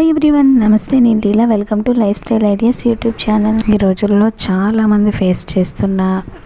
Hello everyone, నమస్తే. నేను Leela. Welcome to life style ideas YouTube channel. ఈ రోజుల్లో చాలామంది ఫేస్ చేస్తున్న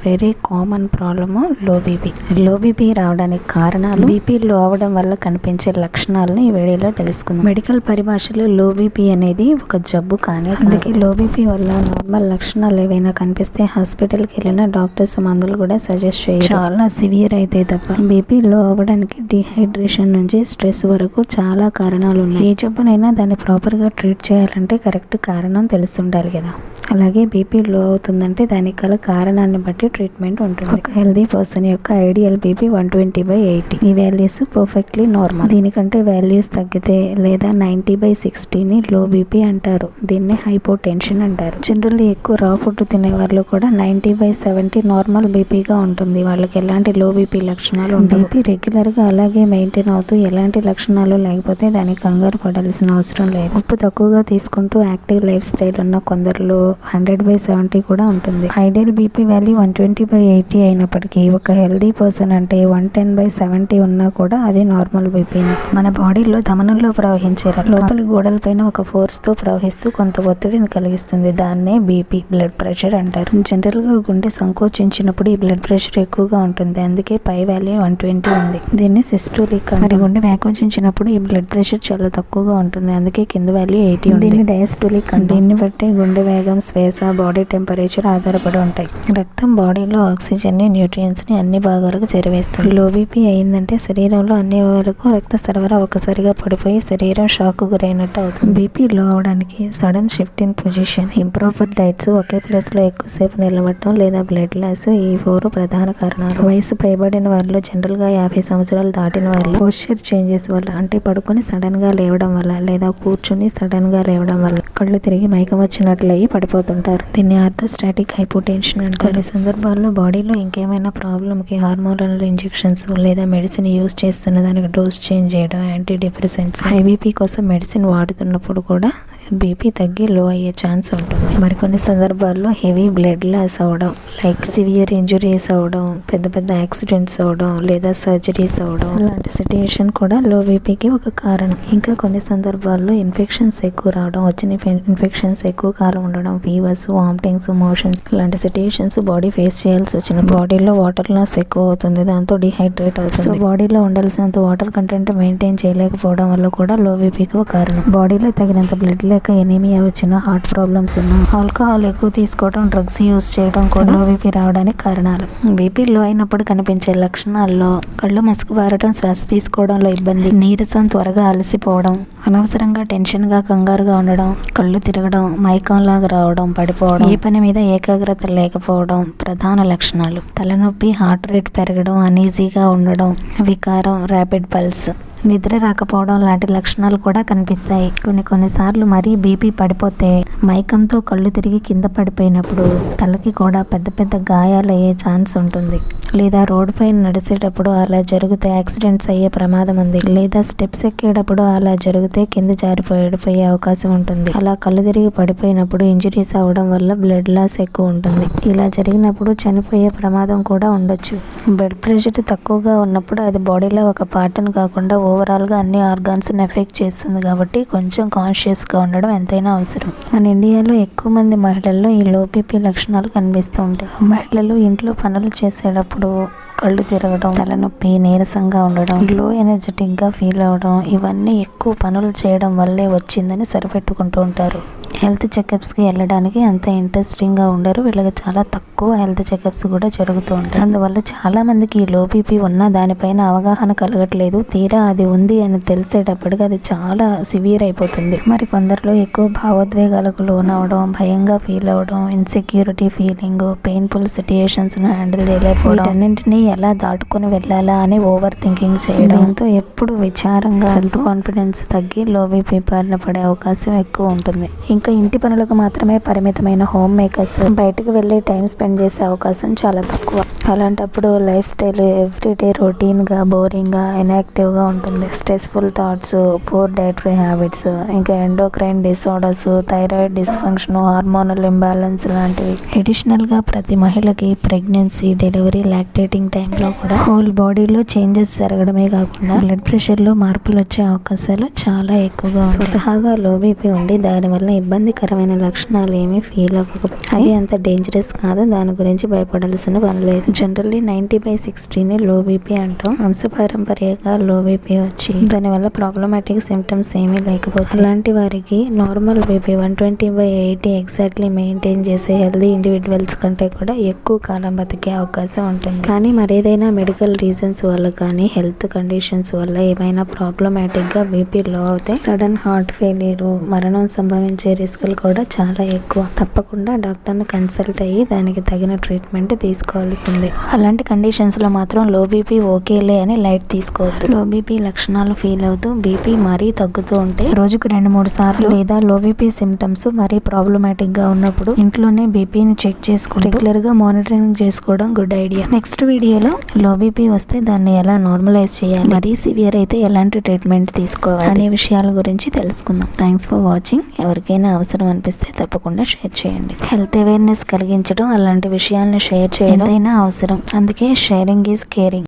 వెరీ కామన్ ప్రాబ్లము లో బీపీ రావడానికి కారణాలు, బీపీ లో అవ్వడం వల్ల కనిపించే లక్షణాలను ఈ వీడియోలో తెలుసుకుందాం. మెడికల్ పరిభాషలో లో బీపీ అనేది ఒక జబ్బు కానీ, అందుకే లో బీపీ వల్ల నార్మల్ లక్షణాలు ఏవైనా కనిపిస్తే హాస్పిటల్కి వెళ్ళిన డాక్టర్స్ మందులు కూడా సజెస్ట్ చేయరు. చాలా సివియర్ అయితే తప్ప. బీపీ లో అవ్వడానికి డిహైడ్రేషన్ నుంచి స్ట్రెస్ వరకు చాలా కారణాలు ఉన్నాయి. ఏ జబ్బునైనా దాన్ని ప్రాపర్గా ట్రీట్ చేయాలంటే కరెక్ట్ కారణం తెలుసుండాలి కదా. అలాగే బీపీ లో అవుతుందంటే దానికి గల కారణాన్ని బట్టి ట్రీట్మెంట్ ఉంటుంది. ఒక హెల్దీ పర్సన్ యొక్క ఐడియల్ బీపీ 120/80. ఈ వాల్యూస్ పర్ఫెక్ట్లీ నార్మల్. దీనికంటే వాల్యూస్ తగ్గితే లేదా 90/60ని లో బీపీ అంటారు. దీన్ని హైపోటెన్షన్ అంటారు. జనరల్లీ ఎక్కువ రా ఫుడ్ తినే వాళ్ళు కూడా 90/70 నార్మల్ బీపీగా ఉంటుంది. వాళ్ళకి ఎలాంటి లో బీపీ లక్షణాలు ఉండవు. బీపీ రెగ్యులర్గా అలాగే మెయింటైన్ అవుతూ ఎలాంటి లక్షణాలు లేకపోతే దానికి కంగారు పడాల్సిన అవసరం లేదు. ఉప్పు తక్కువగా తీసుకుంటూ యాక్టివ్ లైఫ్ స్టైల్ ఉన్న కొందరిలో 100/70 కూడా ఉంటుంది. ఐడియల్ బీపీ వాల్యూ 120/80 అయినప్పటికీ ఒక హెల్దీ పర్సన్ అంటే 110/70 ఉన్నా కూడా అది నార్మల్ బీపీని. మన బాడీలో ధమనుల్లో ప్రవహించే లోపలి గోడలపైన ఒక ఫోర్స్ తో ప్రవహిస్తూ కొంత ఒత్తిడిని కలిగిస్తుంది. దాన్నే బీపీ, బ్లడ్ ప్రెషర్ అంటారు. జనరల్ గా గుండె సంకోచించినప్పుడు ఈ బ్లడ్ ప్రెషర్ ఎక్కువగా ఉంటుంది. అందుకే పై వాల్యూ 120 ఉంది. దీన్ని సిస్టోలిక్ అంటారు. గుండె వ్యాకోచించినప్పుడు ఈ బ్లడ్ ప్రెషర్ చాలా తక్కువగా ఉంటుంది. అందుకే కింద వాల్యూ 80 ఉంది. దీన్ని డయాస్టోలిక్ అంటారు. దీన్ని బట్టి గుండె వేగం, శ్వాస, బాడీ టెంపరేచర్ ఆధారపడి ఉంటాయి. రక్తం బాడీలో ఆక్సిజన్ ని, న్యూట్రియన్స్ ని అన్ని భాగాలకు చేరవేస్తుంది. లో బీపీ అయిందంటే శరీరంలో అన్ని భాగాలకు రక్త సరఫరా ఒకసారిగా పడిపోయి శరీరం షాక్ గురైనట్టు అవుతుంది. బీపీ లో అవడానికి sudden shift in position, improper diets, okay place లో ఎక్కువసేపు నిలబడటం లేదా బ్లడ్ లాస్, ఈ 4 ప్రధాన కారణాలు. వయసు పైబడిన వారిలో, జనరల్ గా 50 సంవత్సరాలు దాటిన వారిలో పోస్చర్ చేంజెస్ వల్ల, అంటే పడుకొని సడన్ గా లేవడం వల్ల లేదా కూర్చుని సడన్ గా లేవడం వల్ల కళ్ళు తిరిగి మైకం వచ్చినట్లు అయ్యి పడిపోతుంటారు. దీన్ని ఆర్థోస్టాటిక్ హైపోటెన్షన్ అంటారు. కొన్ని సందర్భాల్లో బాడీలో ఇంకేమైనా ప్రాబ్లమ్ కి హార్మోనల్ ఇంజెక్షన్స్ లేదా మెడిసిన్ యూజ్ చేస్తున్న దానికి డోస్ చేంజ్ చేయడం, యాంటీ డిప్రెసెంట్స్, హై బీపీ కోసం మెడిసిన్ వాడుతున్నప్పుడు కూడా బీపీ తగ్గి లో అయ్యే ఛాన్స్ ఉంటుంది. మరికొన్ని సందర్భాల్లో హెవీ బ్లడ్ లాస్ అవడం, లైక్ సివియర్ ఇంజురీస్ అవడం, పెద్ద పెద్ద యాక్సిడెంట్స్ అవడం లేదా సర్జరీస్ అవడం, అలాంటి సిట్యుయేషన్ కూడా లో బీపీకి ఒక కారణం. ఇంకా కొన్ని సందర్భాల్లో ఇన్ఫెక్షన్స్ ఎక్కువ రావడం, వచ్చిన ఇన్ఫెక్షన్స్ ఎక్కువ కాలం ఉండడం, ఫీవర్స్, వామిటింగ్స్, మోషన్స్, ఇలాంటి సిట్యుయేషన్స్ బాడీ ఫేస్ చేయాల్సి వచ్చిన బాడీలో వాటర్ లాస్ ఎక్కువ అవుతుంది. దాంతో డిహైడ్రేట్ అవుతుంది. సో బాడీలో ఉండాల్సినంత వాటర్ కంటెంట్ మెయింటైన్ చేయలేకపోవడం వల్ల కూడా లో బీపీకి ఒక కారణం. బాడీలో తగినంత బ్లడ్ లేక ఎనీమియా వచ్చిన, హార్ట్ ప్రాబ్లమ్స్ ఉన్న, ఆల్కహాల్ ఎక్కువ తీసుకోవడం, డ్రగ్స్ యూజ్ చేయడం కూడా లో బీపీ రావడానికి కారణాలు. బీపీ లో అయినప్పుడు కనిపించే లక్షణాల్లో కళ్ళు మసక బారటం, శ్వాస తీసుకోవడంలో ఇబ్బంది, నీరసం, త్వరగా అలసిపోవడం, అనవసరంగా టెన్షన్ గా కంగారుగా ఉండడం, కళ్ళు తిరగడం, మైకం లాగా రావడం, పడిపోవడం, ఏ పని మీద ఏకాగ్రత లేకపోవడం ప్రధాన లక్షణాలు. తలనొప్పి, హార్ట్ రేట్ పెరగడం, అనీజీగా ఉండడం, వికారం, ర్యాపిడ్ పల్స్, నిద్ర రాకపోవడం లాంటి లక్షణాలు కూడా కనిపిస్తాయి. కొన్నిసార్లు మరీ బీపీ పడిపోతే మైకంతో కళ్ళు తిరిగి కింద పడిపోయినప్పుడు తలకి కూడా పెద్ద పెద్ద గాయాలు అయ్యే ఛాన్స్ ఉంటుంది. లేదా రోడ్డు పైన నడిచేటప్పుడు అలా జరిగితే యాక్సిడెంట్స్ అయ్యే ప్రమాదం ఉంది. లేదా స్టెప్స్ ఎక్కేటప్పుడు అలా జరిగితే కింద జారిపోయే అవకాశం ఉంటుంది. అలా కళ్ళు తిరిగి పడిపోయినప్పుడు ఇంజరీస్ అవడం వల్ల బ్లడ్ లాస్ ఎక్కువ ఉంటుంది. ఇలా జరిగినప్పుడు చనిపోయే ప్రమాదం కూడా ఉండొచ్చు. బ్లడ్ ప్రెషర్ తక్కువగా ఉన్నప్పుడు అది బాడీలో ఒక పార్ట్ని కాకుండా ఓవరాల్గా అన్ని ఆర్గాన్స్ని ఎఫెక్ట్ చేస్తుంది. కాబట్టి కొంచెం కాన్షియస్గా ఉండడం ఎంతైనా అవసరం. మన ఇండియాలో ఎక్కువ మంది మహిళల్లో ఈ లో బీపీ లక్షణాలు కనిపిస్తూ ఉంటాయి. మహిళలు ఇంట్లో పనులు చేసేటప్పుడు కళ్ళు తిరగడం, తలనొప్పి, నీరసంగా ఉండడం, లో ఎనర్జెటిక్గా ఫీల్ అవ్వడం, ఇవన్నీ ఎక్కువ పనులు చేయడం వల్లే వచ్చిందని సరిపెట్టుకుంటూ ఉంటారు. హెల్త్ చెకప్స్కి వెళ్ళడానికి అంత ఇంట్రెస్టింగ్గా ఉండరు. వీళ్ళకి చాలా తక్కువ హెల్త్ చెకప్స్ కూడా జరుగుతూ ఉంటాయి. అందువల్ల చాలా మందికి ఈ లో బీపీ ఉన్న దానిపైన అవగాహన కలగట్లేదు. తీరా అది ఉంది అని తెలిసేటప్పటికి అది చాలా సివియర్ అయిపోతుంది. మరి కొందరిలో ఎక్కువ భావోద్వేగాలకు లోనవడం, భయంగా ఫీల్ అవ్వడం, ఇన్సెక్యూరిటీ ఫీలింగ్, పెయిన్ఫుల్ సిట్యుయేషన్స్ను హ్యాండిల్ చేయలేకపోవడం, వీటన్నింటినీ ఎలా దాటుకొని వెళ్ళాలా అని ఓవర్ థింకింగ్ చేయడం, దీంతో ఎప్పుడు విచారంగా, సెల్ఫ్ కాన్ఫిడెన్స్ తగ్గి లో బీపీ బారిన పడే అవకాశం ఎక్కువ ఉంటుంది. ఇంకా ఇంటి పనులకు మాత్రమే పరిమితమైన హోమ్ మేకర్స్ బయటకు వెళ్ళి టైం స్పెండ్ చేసే అవకాశం చాలా తక్కువ. అలాంటప్పుడు లైఫ్ స్టైల్ ఎవ్రీడే రొటీన్ గా, బోరింగ్ గా, ఇన్యాక్టివ్ గా ఉంటుంది. Stressful thoughts, poor dietary habits, ఇంకా endocrine disorders, thyroid dysfunction, hormonal imbalance లాంటివి. అడిషనల్ గా ప్రతి మహిళకి ప్రెగ్నెన్సీ, డెలివరీ, లాక్టేటింగ్ టైంలో కూడా హోల్ బాడీలో చేంజెస్ జరగడమే కాకుండా బ్లడ్ ప్రెషర్ లో మార్పులు వచ్చే అవకాశాలు చాలా ఎక్కువగా ఉంటాయి. స్వతహాగా లో బీపీ ఉండి దానివల్ల ఇబ్బందికరమైన లక్షణాలు ఏమీ ఫీల్ అవ్వకపోతే అది అంత డేంజరస్ కాదు. దాని గురించి భయపడాల్సిన పని లేదు. జనరల్లీ 90/60 లో బీపీ అంటాం. వంశపారంపర్యంగా లో బీపీ వచ్చి దానివల్ల ప్రాబ్లమాటిక్ సిమ్టమ్స్ ఏమీ లేకపోతే అలాంటి వారికి నార్మల్ బీపీ 120/80 ఎగ్జాక్ట్లీ మెయింటైన్ చేసే హెల్దీ ఇండివిజువల్స్ కంటే కూడా ఎక్కువ కాలం బతికే అవకాశం ఉంటుంది. కానీ మరేదైనా మెడికల్ రీజన్స్ వల్ల కానీ హెల్త్ కండిషన్స్ వల్ల ఏమైనా ప్రాబ్లమాటిక్ గా బీపీ లో అవుతే సడన్ హార్ట్ ఫెయిలియర్, మరణం సంభవించే రిస్కులు కూడా చాలా ఎక్కువ. తప్పకుండా డాక్టర్ని కన్సల్ట్ అయ్యి దానికి తగిన ట్రీట్మెంట్ తీసుకోవాల్సిందే. అలాంటి కండిషన్స్ లో మాత్రం లో బీపీ ఓకేలే అని లైట్ తీసుకోవద్దు. లో బీపీ లక్షణాలు ఫీల్ అవుతూ బీపీ మరీ తగ్గుతూ ఉంటే రోజుకు 2-3 సార్లు లేదా లో బీపీ సిమ్టమ్స్ మరీ ప్రాబ్లమాటిక్ గా ఉన్నప్పుడు ఇంట్లోనే బీపీని చెక్ చేసుకుని రెగ్యులర్ గా మానిటరింగ్ చేసుకోవడం గుడ్ ఐడియా. నెక్స్ట్ వీడియోలో లో బీపీ వస్తే దాన్ని ఎలా నార్మలైజ్ చేయాలి, మరీ సివియర్ అయితే ఎలాంటి ట్రీట్మెంట్ తీసుకోవాలి అనే విషయాల గురించి తెలుసుకుందాం. Thanks for watching. ఎవరికైనా అవసరం అనిపిస్తే తప్పకుండా షేర్ చేయండి. హెల్త్ అవేర్నెస్ కలిగించడం, అలాంటి విషయాలను షేర్ చేయడం అవసరం. అందుకే షేరింగ్ ఈజ్ కేరింగ్.